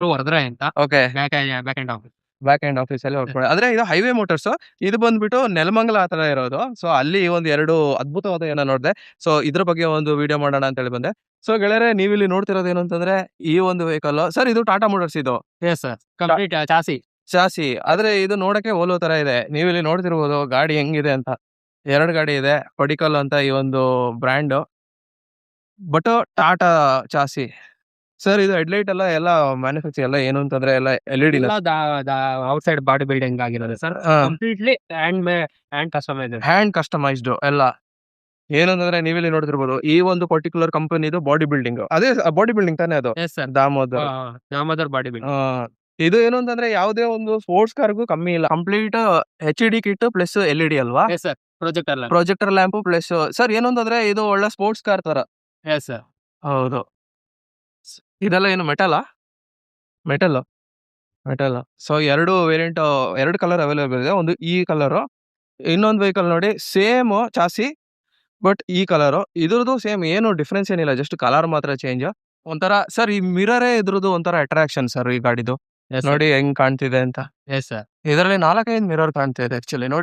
ವರದರಾಯ್ ಅಂತ okay. Back end office. Back end office ಅಲ್ಲಿ work ಮಾಡಿ ಆದ್ರೆ ಇದು ಹೈವೇ ಮೋಟರ್ಸ್. ಇದು ಬಂದ್ಬಿಟ್ಟು ನೆಲಮಂಗಲ ಆ ತರ ಇರೋದು. ಸೊ ಅಲ್ಲಿ ಒಂದು 2 ಅದ್ಭುತವಾದ ಏನೋ ನೋಡಿದೆ. ಸೊ ಇದ್ರ ಬಗ್ಗೆ ಒಂದು ವಿಡಿಯೋ ಮಾಡೋಣ ಅಂತ ಹೇಳಿ ಬಂದೆ. ಸೊ ಗೆಳೆಯರೆ ನೀವಿಲ್ಲಿ ನೋಡ್ತಿರೋದು ಏನು ಅಂತಂದ್ರೆ ಈ ಒಂದು ವೆಹಿಕಲ್ ಸರ್ ಇದು ಟಾಟಾ ಮೋಟರ್ಸ್ ಇದು yes sir, complete chassis. Chassis. ಆದ್ರೆ ಇದು ನೋಡಕ್ಕೆ ಓಲೋ ತರ ಇದೆ. ನೀವಿಲ್ಲಿ ನೋಡ್ತಿರ್ಬೋದು ಗಾಡಿ ಹೆಂಗಿದೆ ಅಂತ. 2 ಗಾಡಿ ಇದೆ. ಪಡಿಕಲ್ ಅಂತ ಈ ಒಂದು brand. But Tata chassis. Sir ಇದು ಹೆಡ್ಲೈಟ್ ಎಲ್ಲ ಮ್ಯಾನುಫ್ಯಾಕ್ಚರ್ ಎಲ್ಲ ಏನು ಅಂತಂದ್ರೆ ಎಲ್ಲ LED ಔಟ್ಸೈಡ್ ಬಾಡಿ ಬಿಲ್ಡಿಂಗ್ ಆಗಿರೋದು sir, completely hand customise. Hand customised ಎಲ್ಲ. ಏನಂತಂದ್ರೆ ನೀವಿಲ್ಲಿ ನೋಡ್ತಿರ್ಬೋದು ಈ ಒಂದು ಪರ್ಟಿಕ್ಯುಲರ್ ಕಂಪನಿದು ಬಾಡಿ ಬಿಲ್ಡಿಂಗ್. ಅದೇ ಬಾಡಿ ಬಿಲ್ಡಿಂಗ್ ತಾನೇ ಅದು. Yes sir, Damodar body building. ಇದು ಏನು ಅಂತಂದ್ರೆ ಯಾವುದೇ ಒಂದು ಸ್ಪೋರ್ಟ್ಸ್ ಕಾರ್ಗೂ ಕಮ್ಮಿ ಇಲ್ಲ. Complete HD kit plus LED ಅಲ್ವಾ. Yes sir, projector lamp plus sir ಏನು ಅಂತಂದ್ರೆ ಇದು ಒಳ್ಳೆ ಸ್ಪೋರ್ಟ್ಸ್ ಕಾರ್ ತರ. ಎಸ್ ಸರ್, ಹೌದು. ಇದೆಲ್ಲ ಏನು metal. So 2 variant 2 colour available ಇದೆ. ಒಂದು ಈ ಕಲರ್, ಇನ್ನೊಂದು ವೆಹಿಕಲ್ ನೋಡಿ ಸೇಮ್ ಚಾಸಿ ಬಟ್ ಈ ಕಲರ್. ಇದ್ರದ್ದು ಸೇಮ್ ಏನು ಡಿಫ್ರೆನ್ಸ್ ಏನಿಲ್ಲ, ಜಸ್ಟ್ ಕಲರ್ ಮಾತ್ರ ಚೇಂಜ್. ಒಂಥರ ಸರ್ ಈ ಮಿರರೇ ಇದ್ರದ್ದು ಒಂಥರ ಅಟ್ರಾಕ್ಷನ್ ಸರ್ ಈ ಗಾಡಿದು. ನೋಡಿ ಹೆಂಗ್ ಕಾಣ್ತಿದೆ ಅಂತ. Yes sir. ಇದರಲ್ಲಿ 4-5 ಮಿರರ್ ಕಾಣ್ತಿದೆ ಆಕ್ಚುಲಿ ನೋಡಿ.